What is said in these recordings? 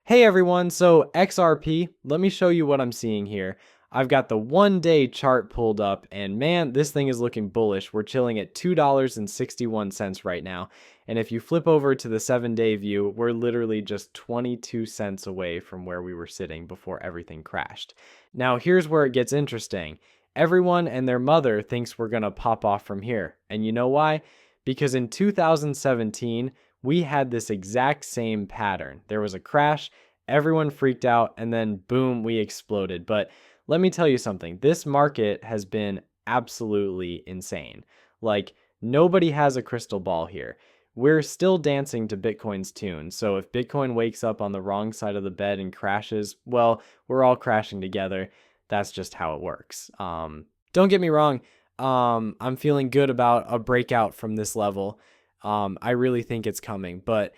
Hey everyone, so XRP, let me show you what I'm seeing here. I've got the 1-day chart pulled up and man, this thing is looking bullish. We're chilling at $2.61 right now. And if you flip over to the 7-day view, we're literally just 22 cents away from where we were sitting before everything crashed. Now here's where it gets interesting. Everyone and their mother thinks we're gonna pop off from here. And you know why? Because in 2017, we had this exact same pattern. There was a crash, everyone freaked out, and then boom, we exploded. But let me tell you something. This market has been absolutely insane. Like, nobody has a crystal ball here. We're still dancing to Bitcoin's tune. So if Bitcoin wakes up on the wrong side of the bed and crashes, well, we're all crashing together. That's just how it works. Don't get me wrong. I'm feeling good about a breakout from this level. I really think it's coming. But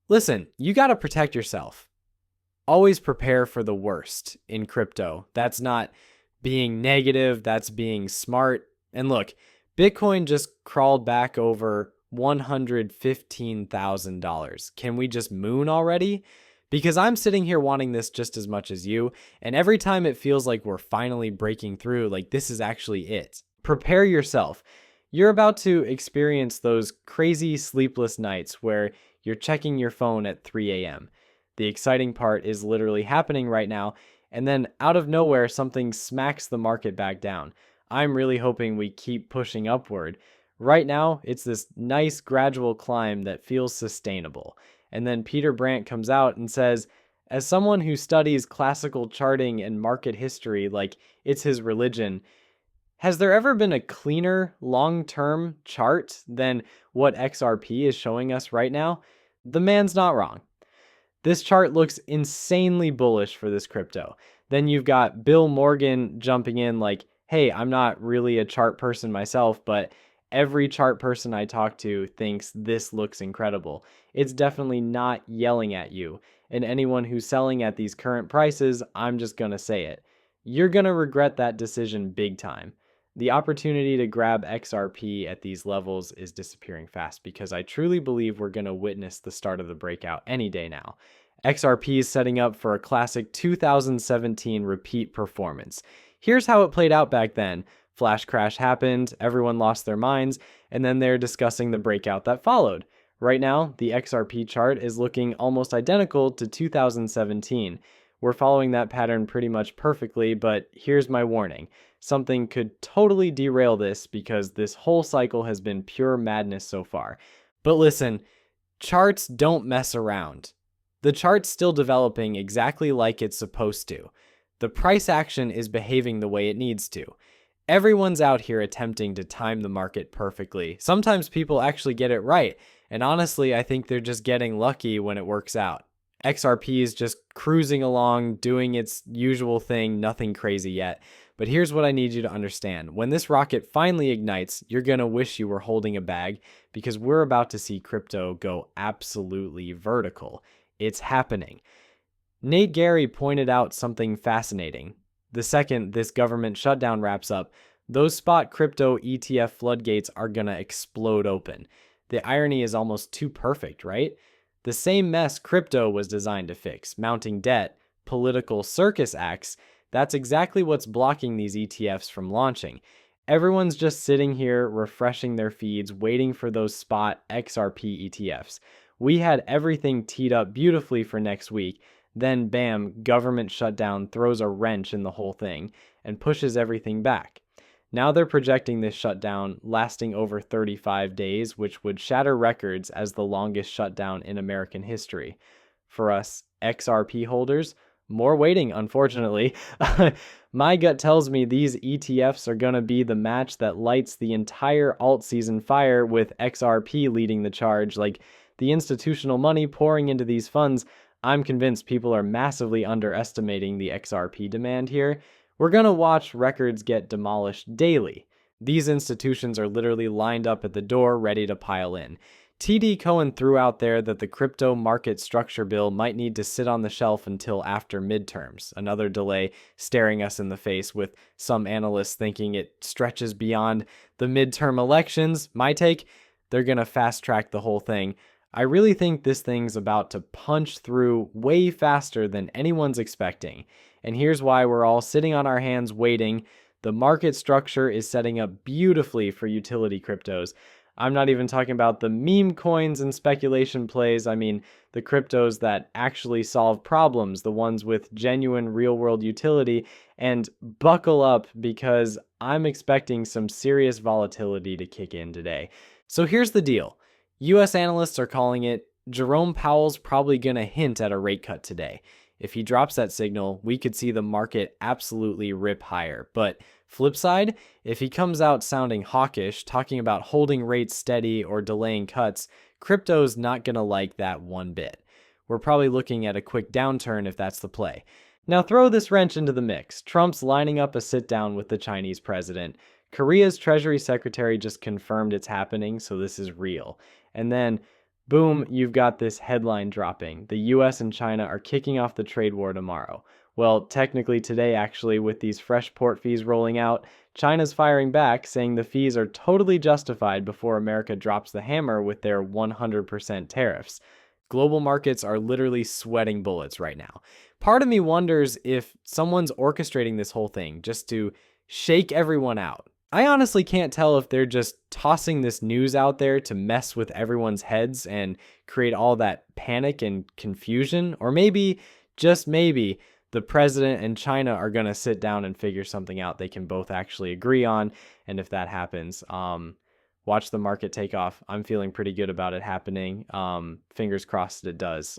listen, you got to protect yourself. Always prepare for the worst in crypto. That's not being negative. That's being smart. And look, Bitcoin just crawled back over $115,000. Can we just moon already? Because I'm sitting here wanting this just as much as you. And every time it feels like we're finally breaking through, like this is actually it. Prepare yourself. You're about to experience those crazy sleepless nights where you're checking your phone at 3 a.m. The exciting part is literally happening right now, and then out of nowhere, something smacks the market back down. I'm really hoping we keep pushing upward. Right now, it's this nice gradual climb that feels sustainable. And then Peter Brandt comes out and says, as someone who studies classical charting and market history like it's his religion, has there ever been a cleaner long-term chart than what XRP is showing us right now? The man's not wrong. This chart looks insanely bullish for this crypto. Then you've got Bill Morgan jumping in like, hey, I'm not really a chart person myself, but every chart person I talk to thinks this looks incredible. It's definitely not yelling at you. And anyone who's selling at these current prices, I'm just going to say it. You're going to regret that decision big time. The opportunity to grab XRP at these levels is disappearing fast because I truly believe we're going to witness the start of the breakout any day now. XRP is setting up for a classic 2017 repeat performance. Here's how it played out back then. Flash crash happened, everyone lost their minds, and then they're discussing the breakout that followed. Right now, the XRP chart is looking almost identical to 2017. We're following that pattern pretty much perfectly, but here's my warning. Something could totally derail this because this whole cycle has been pure madness so far. But listen, charts don't mess around. The chart's still developing exactly like it's supposed to. The price action is behaving the way it needs to. Everyone's out here attempting to time the market perfectly. Sometimes people actually get it right, and honestly, I think they're just getting lucky when it works out. XRP is just cruising along, doing its usual thing, nothing crazy yet. But here's what I need you to understand. When this rocket finally ignites, you're going to wish you were holding a bag because we're about to see crypto go absolutely vertical. It's happening. Nate Gary pointed out something fascinating. The second this government shutdown wraps up, those spot crypto ETF floodgates are going to explode open. The irony is almost too perfect, right? The same mess crypto was designed to fix, mounting debt, political circus acts, that's exactly what's blocking these ETFs from launching. Everyone's just sitting here refreshing their feeds, waiting for those spot XRP ETFs. We had everything teed up beautifully for next week. Then bam, government shutdown throws a wrench in the whole thing and pushes everything back. Now they're projecting this shutdown lasting over 35 days, which would shatter records as the longest shutdown in American history. For us XRP holders, more waiting, unfortunately. My gut tells me these ETFs are going to be the match that lights the entire alt season fire with XRP leading the charge. Like the institutional money pouring into these funds, I'm convinced people are massively underestimating the XRP demand here. We're going to watch records get demolished daily. These institutions are literally lined up at the door ready to pile in. TD Cohen threw out there that the crypto market structure bill might need to sit on the shelf until after midterms, another delay staring us in the face with some analysts thinking it stretches beyond the midterm elections. My take, they're going to fast track the whole thing. I really think this thing's about to punch through way faster than anyone's expecting. And here's why we're all sitting on our hands waiting. The market structure is setting up beautifully for utility cryptos. I'm not even talking about the meme coins and speculation plays. I mean, the cryptos that actually solve problems, the ones with genuine real world utility. And buckle up because I'm expecting some serious volatility to kick in today. So here's the deal. US analysts are calling it Jerome Powell's probably going to hint at a rate cut today. If he drops that signal, we could see the market absolutely rip higher. But flip side, if he comes out sounding hawkish, talking about holding rates steady or delaying cuts, crypto's not going to like that one bit. We're probably looking at a quick downturn if that's the play. Now throw this wrench into the mix. Trump's lining up a sit down with the Chinese president. Korea's Treasury Secretary just confirmed it's happening, so this is real. And then, boom, you've got this headline dropping. The US and China are kicking off the trade war tomorrow. Well, technically today, actually, with these fresh port fees rolling out, China's firing back, saying the fees are totally justified before America drops the hammer with their 100% tariffs. Global markets are literally sweating bullets right now. Part of me wonders if someone's orchestrating this whole thing just to shake everyone out. I honestly can't tell if they're just tossing this news out there to mess with everyone's heads and create all that panic and confusion, or maybe, just maybe, the president and China are going to sit down and figure something out they can both actually agree on. And if that happens, watch the market take off. I'm feeling pretty good about it happening. Fingers crossed it does.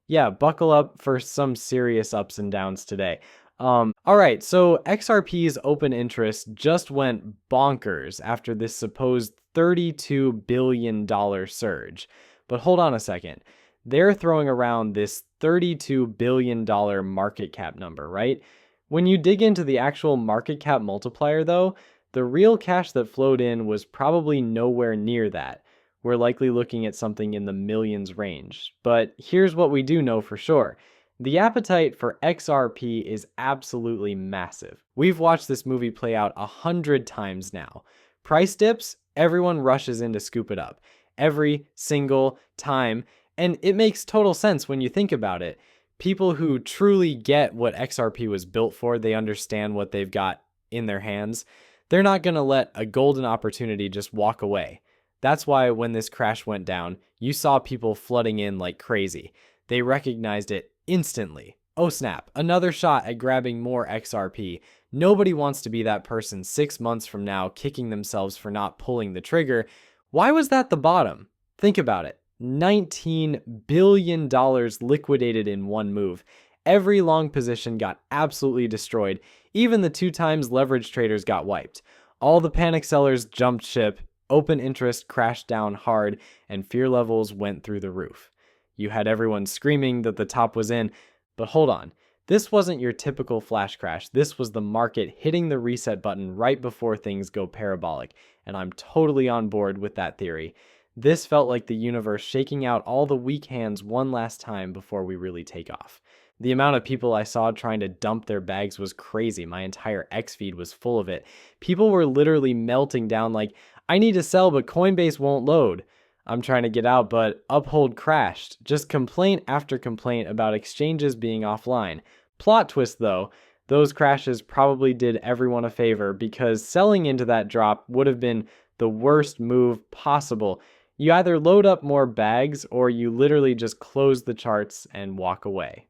Yeah, buckle up for some serious ups and downs today. All right, so XRP's open interest just went bonkers after this supposed $32 billion surge. But hold on a second. They're throwing around this $32 billion market cap number, right? When you dig into the actual market cap multiplier, though, the real cash that flowed in was probably nowhere near that. We're likely looking at something in the millions range. But here's what we do know for sure. The appetite for XRP is absolutely massive. We've watched this movie play out 100 times now. Price dips, everyone rushes in to scoop it up. Every single time. And it makes total sense when you think about it. People who truly get what XRP was built for, they understand what they've got in their hands. They're not going to let a golden opportunity just walk away. That's why when this crash went down, you saw people flooding in like crazy. They recognized it instantly. Oh snap, another shot at grabbing more XRP. Nobody wants to be that person 6 months from now kicking themselves for not pulling the trigger. Why was that the bottom? Think about it. $19 billion liquidated in one move. Every long position got absolutely destroyed. Even the 2 times leverage traders got wiped. All the panic sellers jumped ship, open interest crashed down hard, and fear levels went through the roof. You had everyone screaming that the top was in, but hold on. This wasn't your typical flash crash. This was the market hitting the reset button right before things go parabolic, and I'm totally on board with that theory. This felt like the universe shaking out all the weak hands one last time before we really take off. The amount of people I saw trying to dump their bags was crazy. My entire X feed was full of it. People were literally melting down like, I need to sell, but Coinbase won't load. I'm trying to get out, but Uphold crashed. Just complaint after complaint about exchanges being offline. Plot twist though, those crashes probably did everyone a favor because selling into that drop would have been the worst move possible. You either load up more bags or you literally just close the charts and walk away.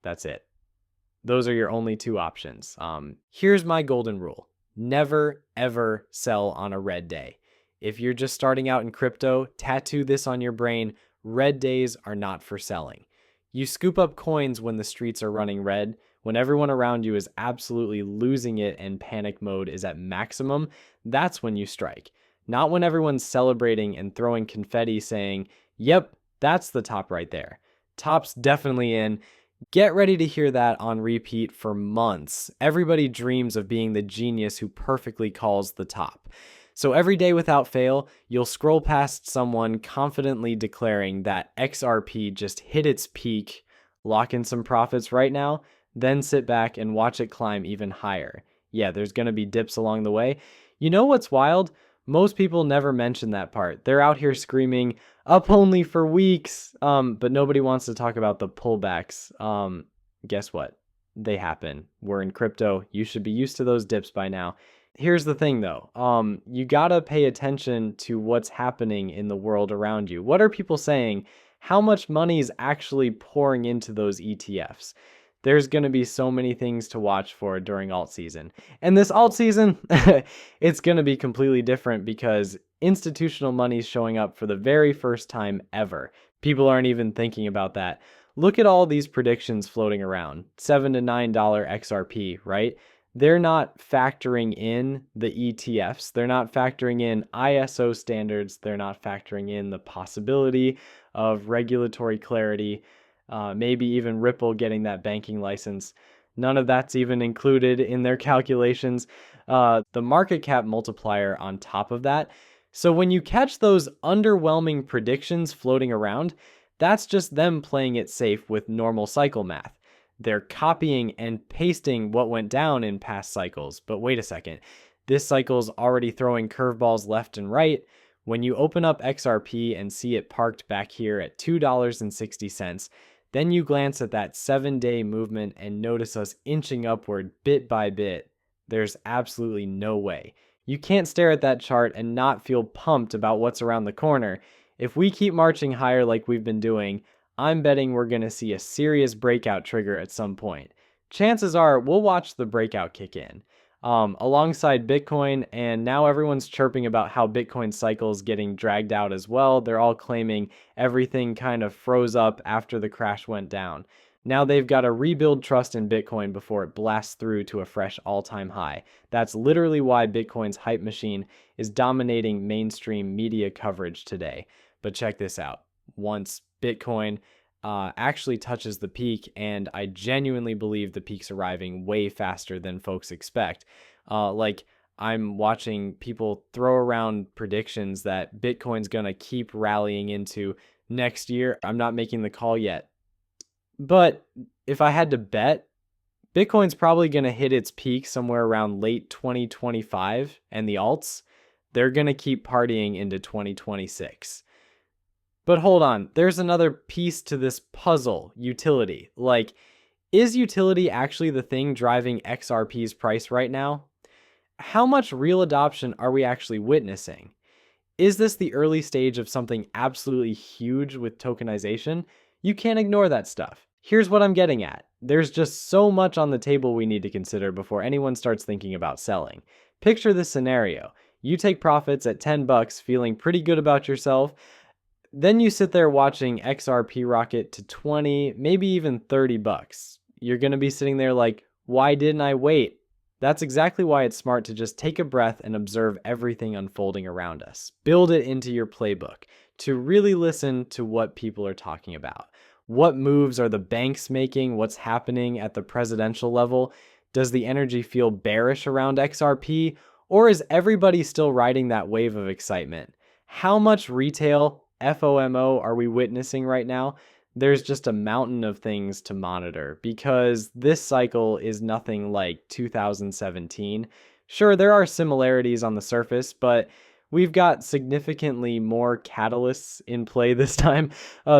That's it. Those are your only 2 options. Here's my golden rule. Never, ever sell on a red day. If you're just starting out in crypto, tattoo this on your brain. Red days are not for selling. You scoop up coins when the streets are running red. When everyone around you is absolutely losing it and panic mode is at maximum, that's when you strike. Not when everyone's celebrating and throwing confetti saying, yep, that's the top right there. Top's definitely in. Get ready to hear that on repeat for months. Everybody dreams of being the genius who perfectly calls the top. So every day without fail, you'll scroll past someone confidently declaring that XRP just hit its peak, lock in some profits right now, then sit back and watch it climb even higher. Yeah, there's going to be dips along the way. You know what's wild? Most people never mention that part. They're out here screaming up only for weeks, but nobody wants to talk about the pullbacks. Guess what? They happen. We're in crypto. You should be used to those dips by now. Here's the thing though. You gotta pay attention to what's happening in the world around you. What are people saying? How much money is actually pouring into those ETFs? There's going to be so many things to watch for during alt season. And this alt season, it's going to be completely different because institutional money is showing up for the very first time ever. People aren't even thinking about that. Look at all these predictions floating around. $7 to $9 XRP, right? They're not factoring in the ETFs. They're not factoring in ISO standards. They're not factoring in the possibility of regulatory clarity. Maybe even Ripple getting that banking license. None of that's even included in their calculations. The market cap multiplier on top of that. So when you catch those underwhelming predictions floating around, that's just them playing it safe with normal cycle math. They're copying and pasting what went down in past cycles. But wait a second, this cycle's already throwing curveballs left and right. When you open up XRP and see it parked back here at $2.60, then you glance at that 7-day movement and notice us inching upward bit by bit. There's absolutely no way. You can't stare at that chart and not feel pumped about what's around the corner. If we keep marching higher like we've been doing, I'm betting we're going to see a serious breakout trigger at some point. Chances are we'll watch the breakout kick in. Alongside Bitcoin, and now everyone's chirping about how Bitcoin cycle's getting dragged out as well. They're all claiming everything kind of froze up after the crash went down. Now they've got to rebuild trust in Bitcoin before it blasts through to a fresh all-time high. That's literally why Bitcoin's hype machine is dominating mainstream media coverage today. But check this out. Once Bitcoin actually touches the peak, and I genuinely believe the peak's arriving way faster than folks expect. I'm watching people throw around predictions that Bitcoin's gonna keep rallying into next year. I'm not making the call yet, but if I had to bet, Bitcoin's probably gonna hit its peak somewhere around late 2025, and the alts, they're gonna keep partying into 2026. But hold on, there's another piece to this puzzle, utility. Is utility actually the thing driving XRP's price right now? How much real adoption are we actually witnessing? Is this the early stage of something absolutely huge with tokenization? You can't ignore that stuff. Here's what I'm getting at. There's just so much on the table we need to consider before anyone starts thinking about selling. Picture this scenario. You take profits at 10 bucks, feeling pretty good about yourself. Then you sit there watching XRP rocket to 20, maybe even 30 bucks. You're going to be sitting there like, why didn't I wait? That's exactly why it's smart to just take a breath and observe everything unfolding around us. Build it into your playbook to really listen to what people are talking about. What moves are the banks making? What's happening at the presidential level? Does the energy feel bearish around XRP? Or is everybody still riding that wave of excitement? How much retail FOMO are we witnessing right now? There's just a mountain of things to monitor because this cycle is nothing like 2017. Sure, there are similarities on the surface, but we've got significantly more catalysts in play this time.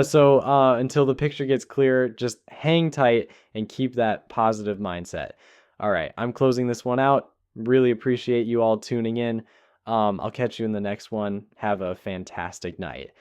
So until the picture gets clear, just hang tight and keep that positive mindset. All right, I'm closing this one out. Really appreciate you all tuning in. I'll catch you in the next one. Have a fantastic night.